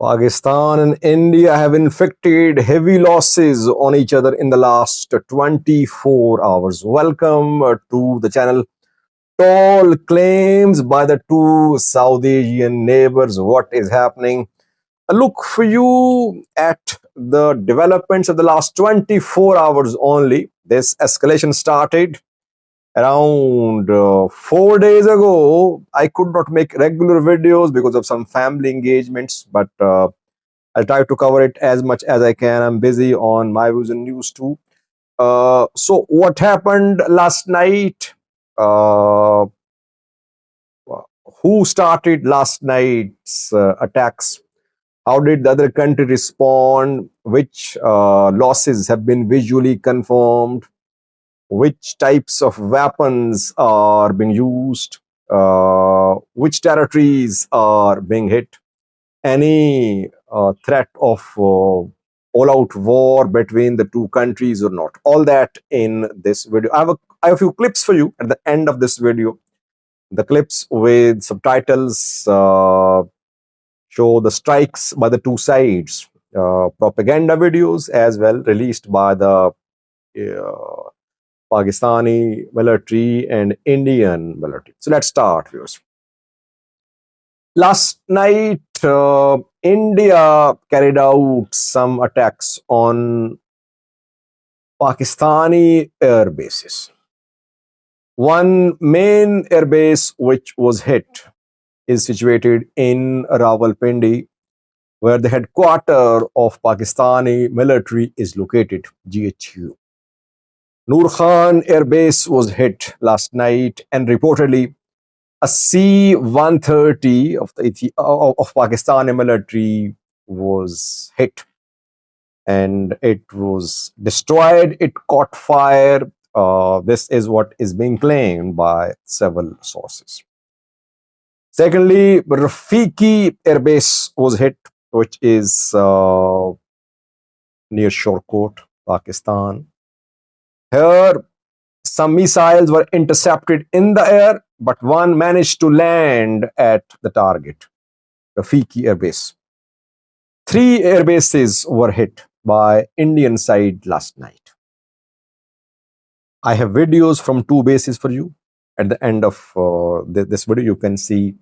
Pakistan and India have inflicted heavy losses on each other in the last 24 hours. Welcome to the channel. Tall claims by the two South Asian neighbors. What is happening? A look for you at the developments of the last 24 hours only. This escalation started around 4 days ago. I could not make regular videos because of some family engagements, but I'll try to cover it as much as I can. I'm busy on My Views and News too. So what happened last night? Who started last night's attacks? How did the other country respond? Which losses have been visually confirmed? Which types of weapons are being used? Which territories are being hit? Any threat of all-out war between the two countries or not? All that in this video. I have a few clips for you at the end of this video. The clips with subtitles show the strikes by the two sides, propaganda videos as well, released by the Pakistani military and Indian military. So let's start, viewers. Last night, India carried out some attacks on Pakistani air bases. One main air base which was hit is situated in Rawalpindi, where the headquarters of Pakistani military is located, GHQ. Noor Khan Air Base was hit last night, and reportedly a C-130 of Pakistani military was hit, and it was destroyed. It caught fire. This is what is being claimed by several sources. Secondly, Rafiki Air Base was hit, which is near Shorkot, Pakistan. Here, some missiles were intercepted in the air, but one managed to land at the target, Rafiki Air Base. 3 air bases were hit by Indian side last night. I have videos from 2 bases for you. At the end of this video, you can see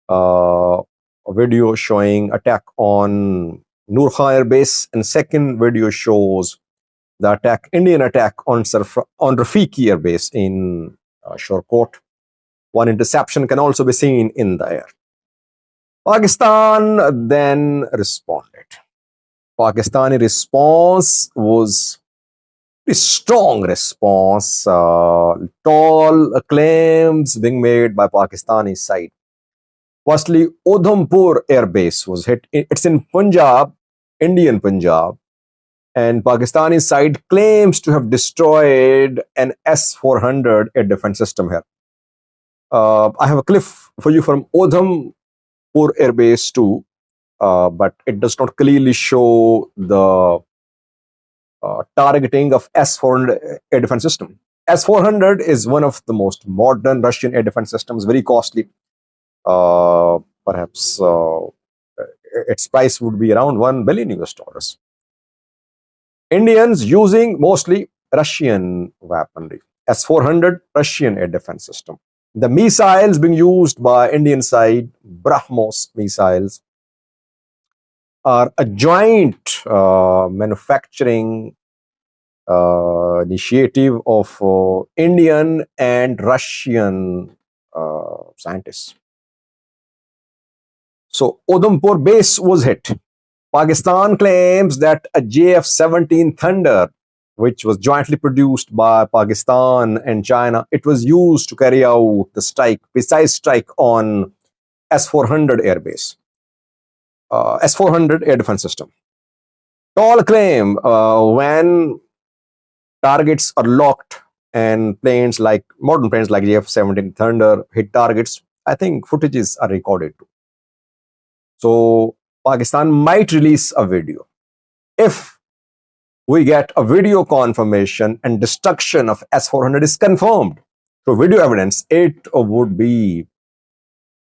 a video showing attack on Noor Khan Air Base, and second video shows the Indian attack on Rafiki Air Base in Shorkot. One interception can also be seen in the air. Pakistan then responded. Pakistani response was a strong response. Tall claims being made by Pakistani side. Firstly, Udhampur Air Base was hit. It's in Punjab, Indian Punjab. And Pakistani side claims to have destroyed an S-400 air defense system here. I have a clip for you from Udhampur Air Base too, but it does not clearly show the targeting of S-400 air defense system. S-400 is one of the most modern Russian air defense systems, very costly. Perhaps its price would be around $1 billion. Indians using mostly Russian weaponry. S-400 Russian air defense system. The missiles being used by Indian side, BrahMos missiles, are a joint manufacturing initiative of Indian and Russian scientists. So Udhampur base was hit. Pakistan claims that a JF-17 Thunder, which was jointly produced by Pakistan and China, it was used to carry out the precise strike on S-400 air base, S-400 air defense system. Tall claim when targets are locked and modern planes like JF-17 Thunder hit targets, I think footages are recorded too. So Pakistan might release a video. If we get a video confirmation and destruction of S-400 is confirmed through video evidence, it would be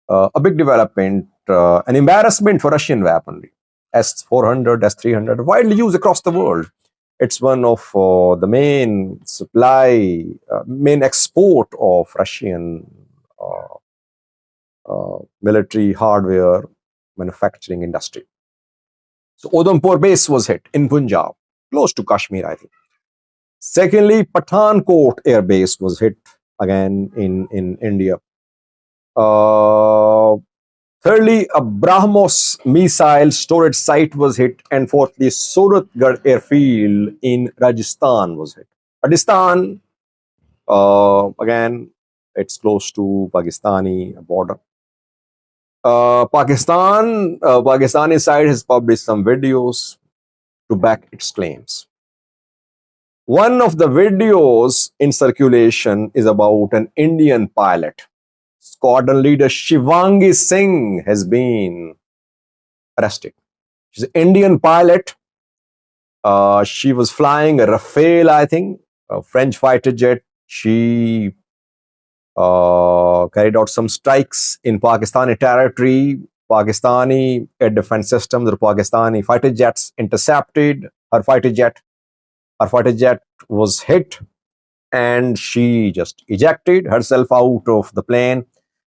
a big development, an embarrassment for Russian weaponry. S-400, S-300, widely used across the world. It's one of the main main export of Russian military hardware manufacturing industry. So Udhampur base was hit in Punjab, close to Kashmir, I think. Secondly, Pathankot Air Base was hit again in India. Thirdly, a BrahMos missile storage site was hit. And fourthly, Suratgarh airfield in Rajasthan was hit. Rajasthan, again, it's close to Pakistani border. Pakistani side has published some videos to back its claims. One of the videos in circulation is about an Indian pilot. Squadron leader Shivangi Singh has been arrested. She's an Indian pilot. She was flying a Rafale, I think, a French fighter jet. She carried out some strikes in Pakistani territory. Pakistani air defense systems, the Pakistani fighter jets intercepted her fighter jet. Her fighter jet was hit and she just ejected herself out of the plane.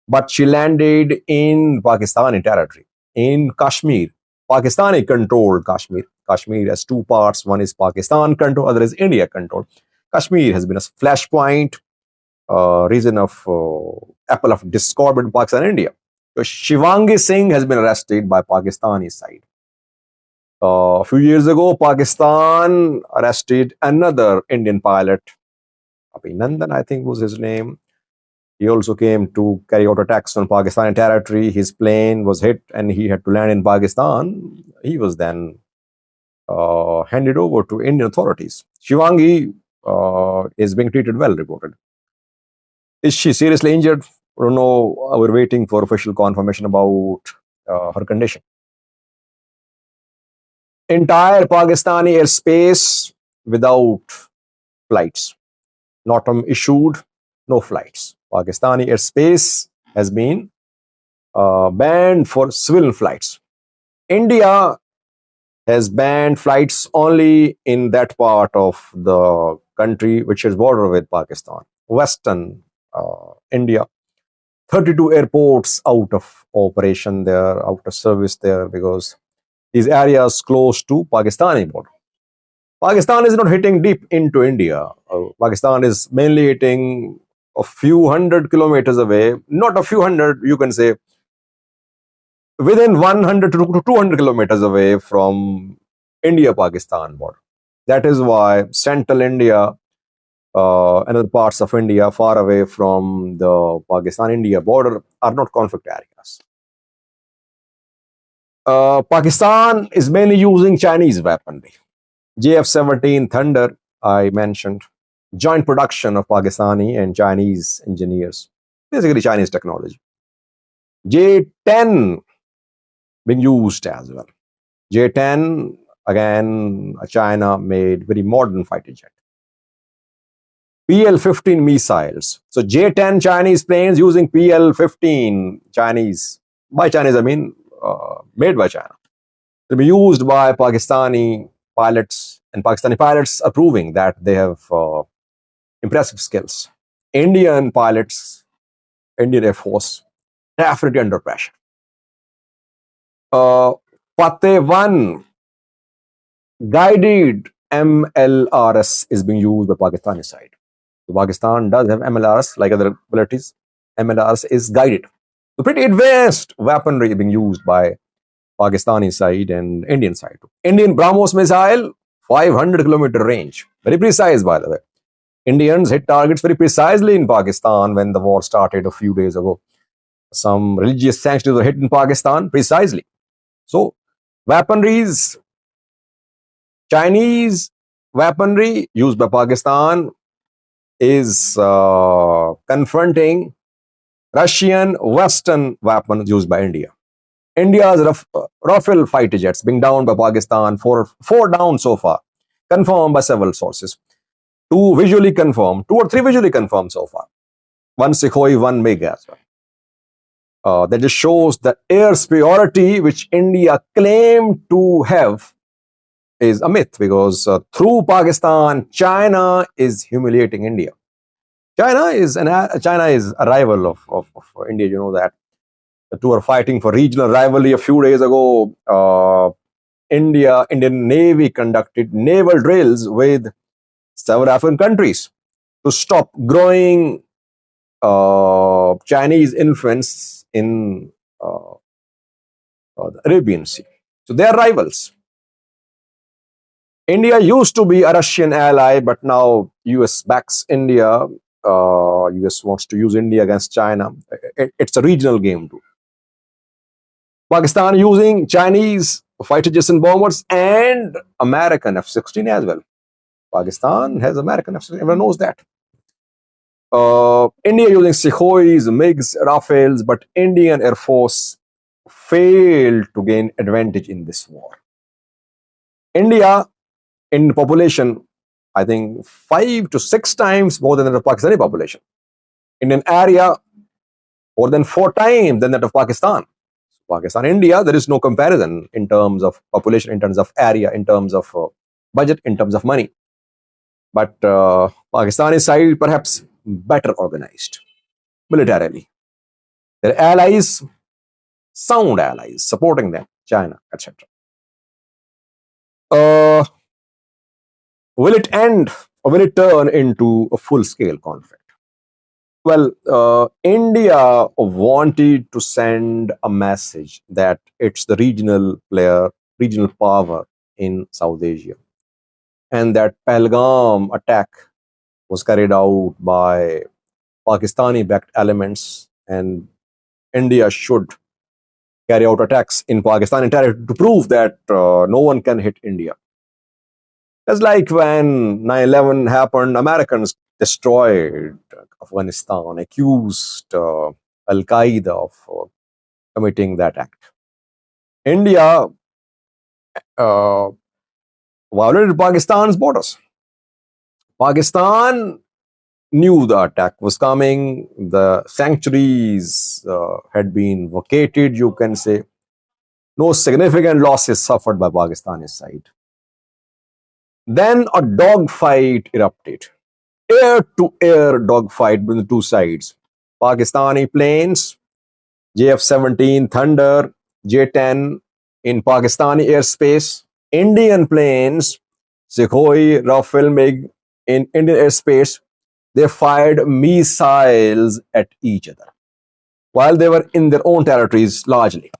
But she landed in Pakistani territory, in Kashmir. Pakistani controlled Kashmir. Kashmir has two parts. One is Pakistan control, other is India control. Kashmir has been a flashpoint, reason of apple of discord between Pakistan and India. So Shivangi Singh has been arrested by Pakistani side. A few years ago, Pakistan arrested another Indian pilot, Abhinandan, I think was his name. He also came to carry out attacks on Pakistani territory. His plane was hit and he had to land in Pakistan. He was then handed over to Indian authorities. Shivangi is being treated well, reported. Is she seriously injured? I don't know. We're waiting for official confirmation about her condition. Entire Pakistani airspace without flights. NOTAM issued, no flights. Pakistani airspace has been banned for civilian flights. India has banned flights only in that part of the country which is border with Pakistan. Western India, 32 airports out of operation there, out of service there, because these areas close to Pakistani border. Pakistan is not hitting deep into India. Pakistan is mainly hitting a few hundred kilometers away, not a few hundred, you can say, within 100 to 200 kilometers away from India-Pakistan border. That is why central India and other parts of India far away from the Pakistan-India border are not conflict areas. Pakistan is mainly using Chinese weaponry. JF-17 Thunder, I mentioned, joint production of Pakistani and Chinese engineers, basically Chinese technology. J-10 being used as well. J-10, again, China made very modern fighter jet. PL-15 missiles. So J-10 Chinese planes using PL-15 Chinese, by Chinese I mean made by China. They'll be used by Pakistani pilots, and Pakistani pilots are proving that they have impressive skills. Indian pilots, Indian Air Force, definitely under pressure. Fateh 1 guided MLRS is being used by Pakistani side. So Pakistan does have MLRS like other militaries. MLRS is guided. So pretty advanced weaponry is being used by Pakistani side and Indian side. Indian BrahMos missile, 500 kilometer range. Very precise, by the way. Indians hit targets very precisely in Pakistan when the war started a few days ago. Some religious sanctuaries were hit in Pakistan precisely. So, weaponries, Chinese weaponry used by Pakistan is confronting Russian Western weapons used by India. India's Rafale fighter jets being downed by Pakistan, four down so far, confirmed by several sources. Two or three visually confirmed so far. One Sukhoi, one MiG as well. That just shows the air superiority which India claimed to have is a myth, because through Pakistan, China is humiliating India. China is a rival of India. You know that the two are fighting for regional rivalry. A few days ago, Indian Navy conducted naval drills with several African countries to stop growing Chinese influence in the Arabian Sea. So they are rivals. India used to be a Russian ally, but now US backs India. US wants to use India against China. It's a regional game too. Pakistan using Chinese fighter jets and bombers and American F-16 as well. Pakistan has American F-16. Everyone knows that. India using Sukhois, MiGs, Rafales, but Indian Air Force failed to gain advantage in this war. India, in population, I think 5 to 6 times more than the Pakistani population. In an area, more than 4 times than that of Pakistan. Pakistan, India, there is no comparison in terms of population, in terms of area, in terms of budget, in terms of money. But Pakistani side perhaps better organized militarily. Their allies, sound allies, supporting them, China, etc. Will it end or will it turn into a full-scale conflict? Well, India wanted to send a message that it's the regional player, regional power in South Asia, and that Pahalgam attack was carried out by Pakistani-backed elements, and India should carry out attacks in Pakistani territory to prove that no one can hit India. Just like when 9/11 happened, Americans destroyed Afghanistan, accused Al-Qaeda of committing that act. India violated Pakistan's borders. Pakistan knew the attack was coming. The sanctuaries had been vacated, you can say. No significant losses suffered by Pakistani side. Then a dogfight erupted. Air-to-air dogfight between the two sides. Pakistani planes, JF-17 Thunder, J-10 in Pakistani airspace. Indian planes, Sukhoi, Rafale, MiG in Indian airspace. They fired missiles at each other while they were in their own territories largely.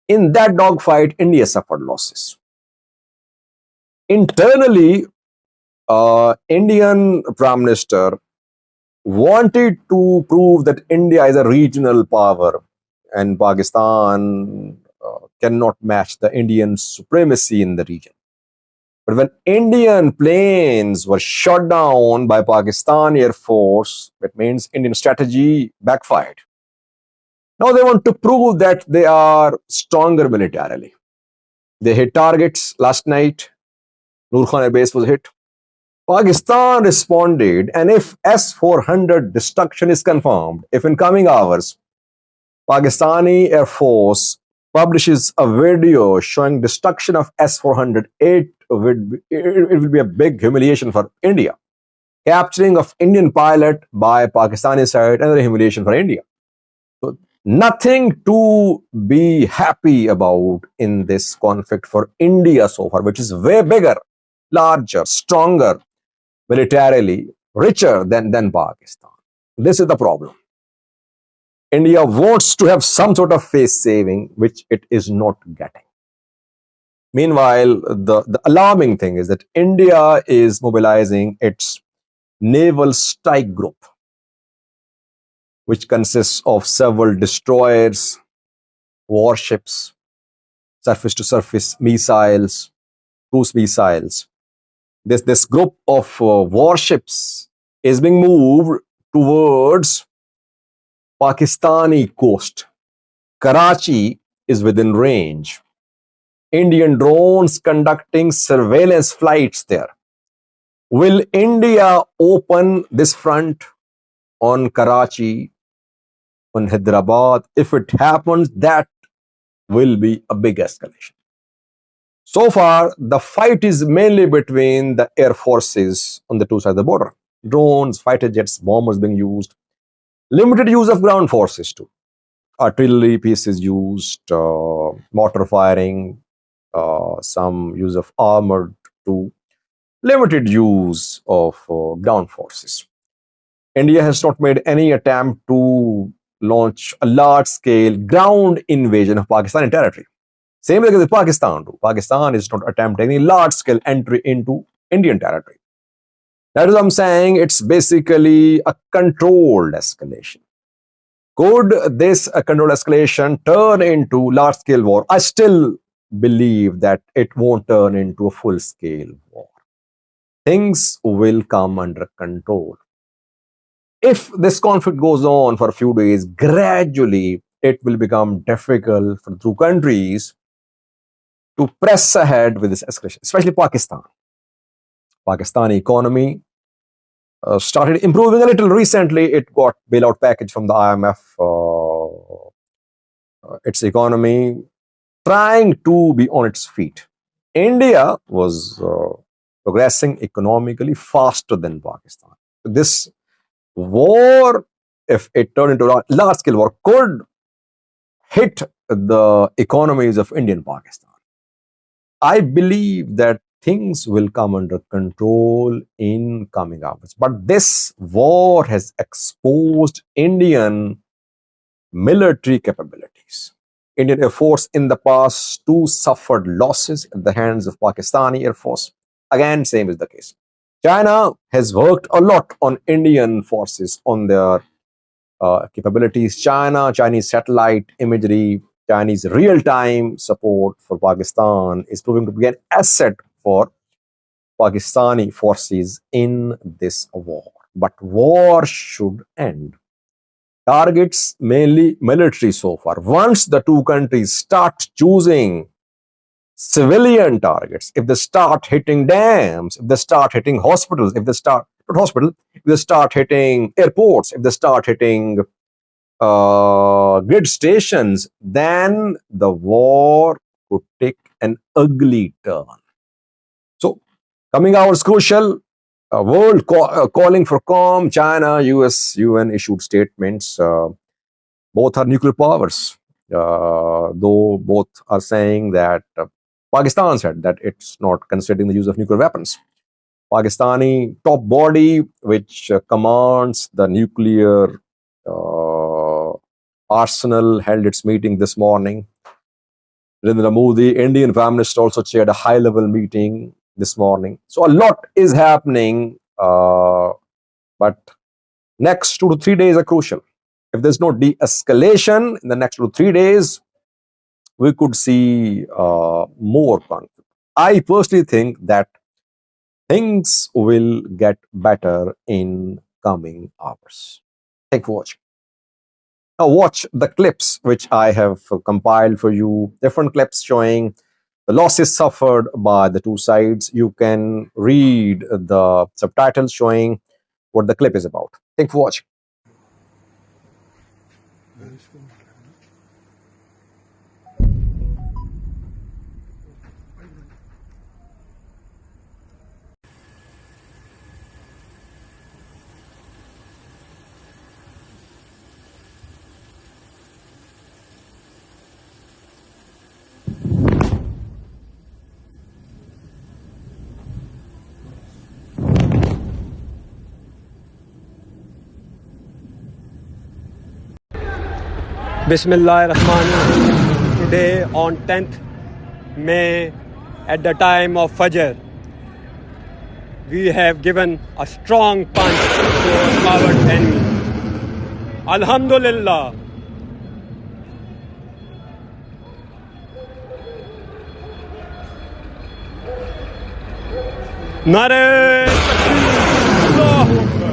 In that dogfight, India suffered losses. Internally, Indian Prime Minister wanted to prove that India is a regional power and Pakistan cannot match the Indian supremacy in the region. But when Indian planes were shot down by Pakistan Air Force, it means Indian strategy backfired. Now they want to prove that they are stronger militarily. They hit targets last night. Noor Khan Air Base was hit. Pakistan responded, and if S-400 destruction is confirmed, if in coming hours, Pakistani Air Force publishes a video showing destruction of S-400, it will be a big humiliation for India. Capturing of Indian pilot by Pakistani side, another humiliation for India. So nothing to be happy about in this conflict for India so far, which is way bigger, larger, stronger, militarily, richer than Pakistan. This is the problem. India wants to have some sort of face saving, which it is not getting. Meanwhile, the alarming thing is that India is mobilizing its naval strike group, which consists of several destroyers, warships, surface-to-surface missiles, cruise missiles. This group of warships is being moved towards Pakistani coast. Karachi is within range. Indian drones conducting surveillance flights there. Will India open this front on Karachi on Hyderabad. If it happens, that will be a big escalation. So far, the fight is mainly between the air forces on the two sides of the border. Drones, fighter jets, bombers being used. Limited use of ground forces too. Artillery pieces used, mortar firing, some use of armored too. Limited use of ground forces. India has not made any attempt to launch a large scale ground invasion of Pakistani territory. Same like with Pakistan too. Pakistan is not attempting any large scale entry into Indian territory. That is what I'm saying. It's basically a controlled escalation. Could this controlled escalation turn into large scale war? I still believe that it won't turn into a full scale war. Things will come under control. If this conflict goes on for a few days, gradually it will become difficult for the two countries to press ahead with this escalation, especially Pakistan. Pakistani economy started improving a little recently. It got bailout package from the IMF. Its economy trying to be on its feet. India was progressing economically faster than Pakistan. This war, if it turned into a large scale war, could hit the economies of India and Pakistan. I believe that things will come under control in coming hours. But this war has exposed Indian military capabilities. Indian Air Force in the past too suffered losses at the hands of Pakistani Air Force. Again, same is the case. China has worked a lot on Indian forces on their capabilities. Chinese satellite imagery, Chinese real-time support for Pakistan is proving to be an asset for Pakistani forces in this war. But war should end. Targets mainly military so far. Once the two countries start choosing civilian targets, if they start hitting dams, if they start hitting hospitals, if they start not hospital, if they start hitting airports, if they start hitting grid stations, then the war could take an ugly turn. So, coming hours crucial. World calling for calm. China, US, UN issued statements. Both are nuclear powers, though both are saying that Pakistan said that it's not considering the use of nuclear weapons. Pakistani top body, which commands the nuclear arsenal, held its meeting this morning. Narendra Modi, Indian Prime Minister, also chaired a high-level meeting this morning. So a lot is happening, but next 2 to 3 days are crucial. If there's no de-escalation in the next 2 to 3 days, we could see more conflict. I personally think that things will get better in coming hours. Thank you for watching. Now watch the clips which I have compiled for you. Different clips showing the losses suffered by the two sides. You can read the subtitles showing what the clip is about. Thank you for watching. Bismillah Rahman. Today on 10th May at the time of Fajr, we have given a strong punch to our coward enemy. Alhamdulillah. Nare Takbir. Allahu Akbar.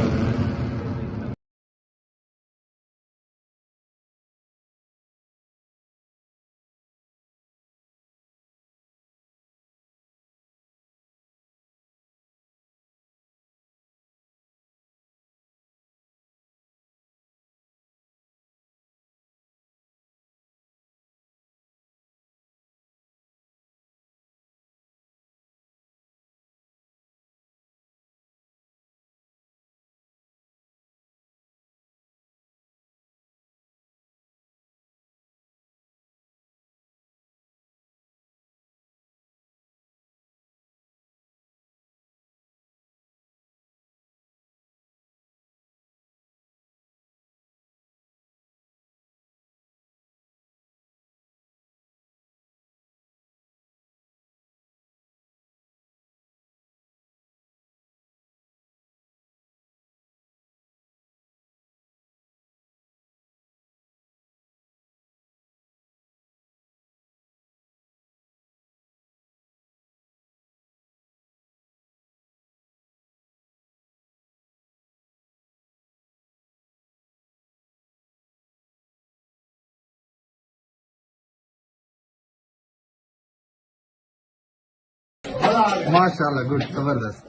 माशाल्लाह good जबरदस्त